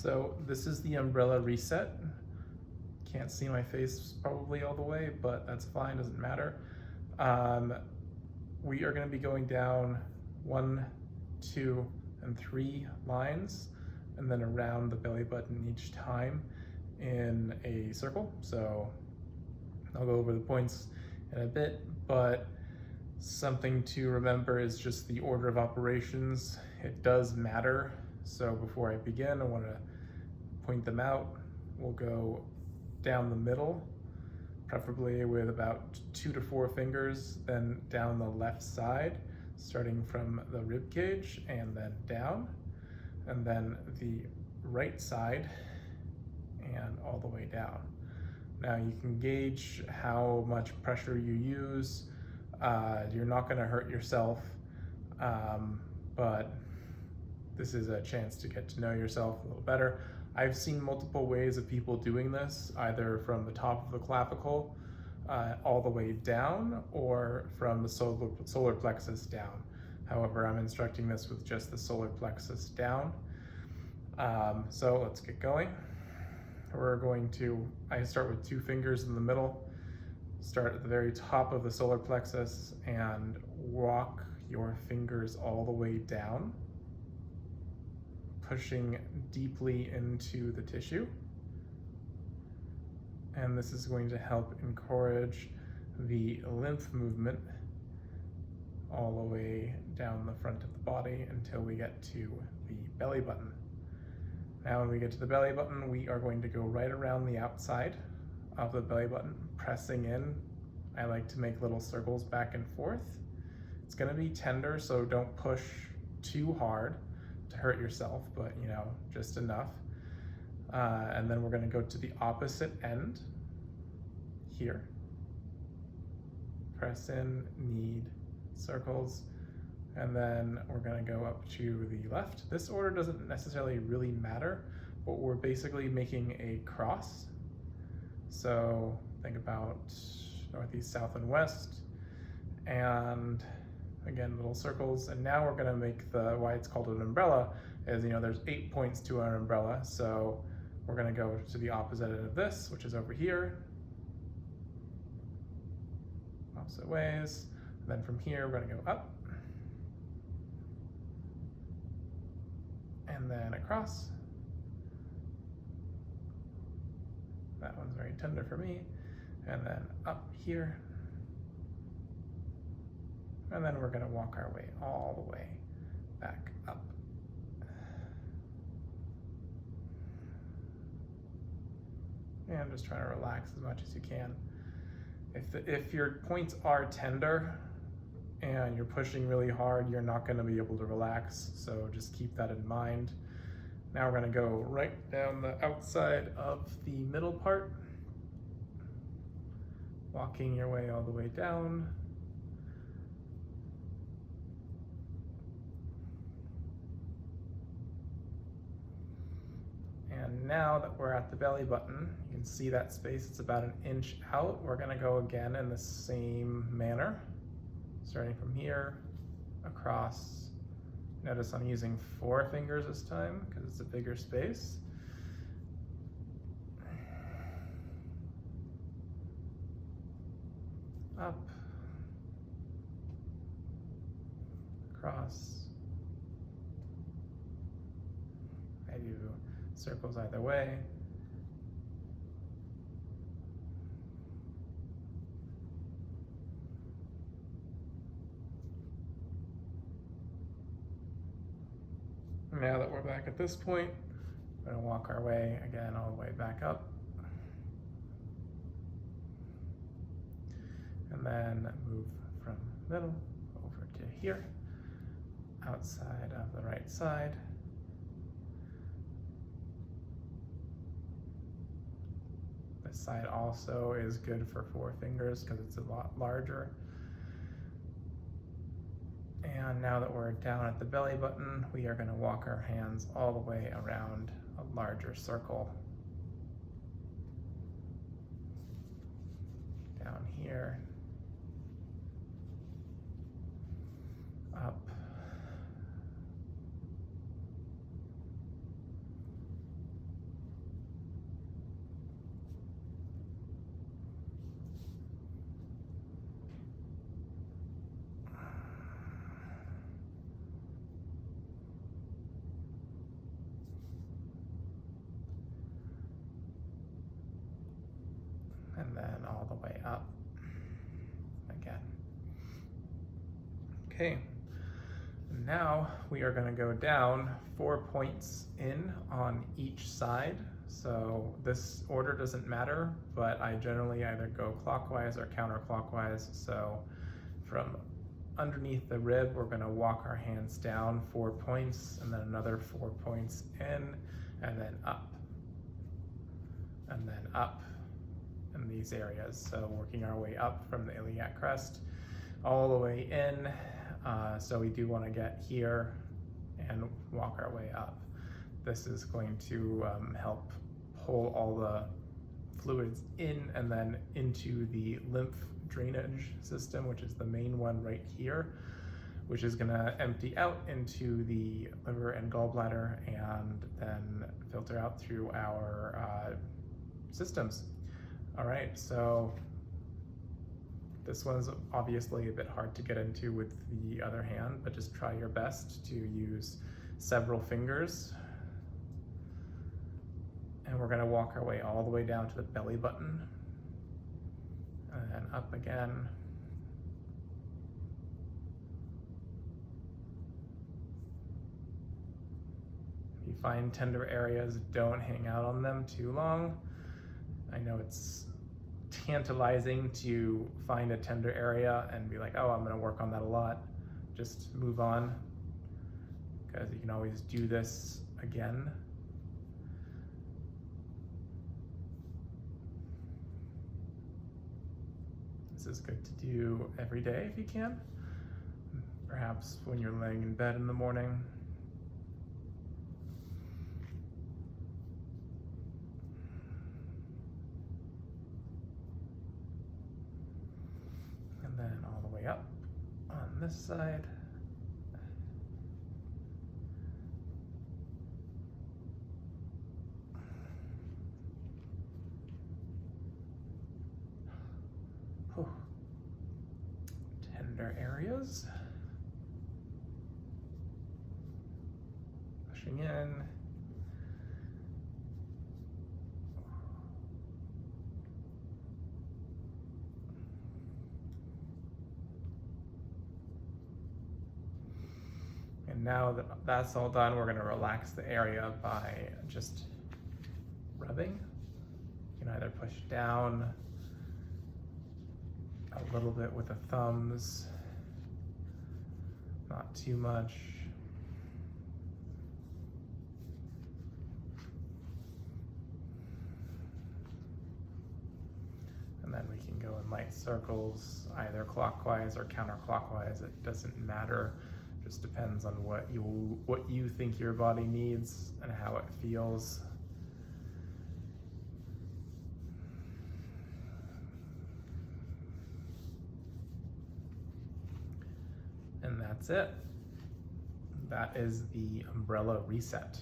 So this is the umbrella reset. Can't see my face probably all the way, but that's fine, doesn't matter. We are going to be going down 1, 2, and 3 lines, and then around the belly button each time in a circle. So I'll go over the points in a bit, but something to remember is just the order of operations. It does matter. So before I begin, I want to point them out. We'll go down the middle, preferably with about 2 to 4 fingers, then down the left side, starting from the rib cage and then down, and then the right side and all the way down. Now you can gauge how much pressure you use. You're not going to hurt yourself, but this is a chance to get to know yourself a little better. I've seen multiple ways of people doing this, either from the top of the clavicle all the way down, or from the solar plexus down. However, I'm instructing this with just the solar plexus down. So let's get going. I start with 2 fingers in the middle, start at the very top of the solar plexus and walk your fingers all the way down, pushing deeply into the tissue. And this is going to help encourage the lymph movement all the way down the front of the body until we get to the belly button. Now when we get to the belly button, we are going to go right around the outside of the belly button, pressing in. I like to make little circles back and forth. It's going to be tender, so don't push too hard to hurt yourself, but just enough. And then we're going to go to the opposite end here. Press in, knead, circles, and then we're going to go up to the left. This order doesn't necessarily really matter, but we're basically making a cross. So think about northeast, south, and west, and again, little circles. And now we're going to make why it's called an umbrella is, there's 8 points to an umbrella. So we're going to go to the opposite end of this, which is over here. Opposite ways. And then from here, we're going to go up. And then across. That one's very tender for me. And then up here. And then we're going to walk our way all the way back up. And just try to relax as much as you can. If your points are tender and you're pushing really hard, you're not going to be able to relax, so just keep that in mind. Now we're going to go right down the outside of the middle part, walking your way all the way down. And now that we're at the belly button, you can see that space, it's about 1 inch out. We're gonna go again in the same manner, starting from here, across. Notice I'm using 4 fingers this time because it's a bigger space. Up, across. I do circles either way. Now that we're back at this point, we're going to walk our way again all the way back up. And then move from middle over to here, outside of the right side. This side also is good for 4 fingers because it's a lot larger. And now that we're down at the belly button, we are going to walk our hands all the way around a larger circle. Down here, up, and then all the way up again. Okay, now we are going to go down 4 points in on each side. So this order doesn't matter, but I generally either go clockwise or counterclockwise. So from underneath the rib, we're going to walk our hands down 4 points, and then another 4 points in, and then up, and then up in these areas. So working our way up from the iliac crest all the way in. So we do want to get here and walk our way up. This is going to help pull all the fluids in and then into the lymph drainage system, which is the main one right here, which is going to empty out into the liver and gallbladder and then filter out through our systems. All right, so this one's obviously a bit hard to get into with the other hand, but just try your best to use several fingers. And we're going to walk our way all the way down to the belly button and then up again. If you find tender areas, don't hang out on them too long. I know it's tantalizing to find a tender area and be like, oh, I'm going to work on that a lot. Just move on, because you can always do this again. This is good to do every day if you can. Perhaps when you're laying in bed in the morning. And then all the way up on this side. Tender areas. Pushing in. And now that that's all done, we're going to relax the area by just rubbing. You can either push down a little bit with the thumbs, not too much. And then we can go in light circles, either clockwise or counterclockwise. It doesn't matter. Just depends on what you think your body needs and how it feels. And that's it. That is the umbrella reset.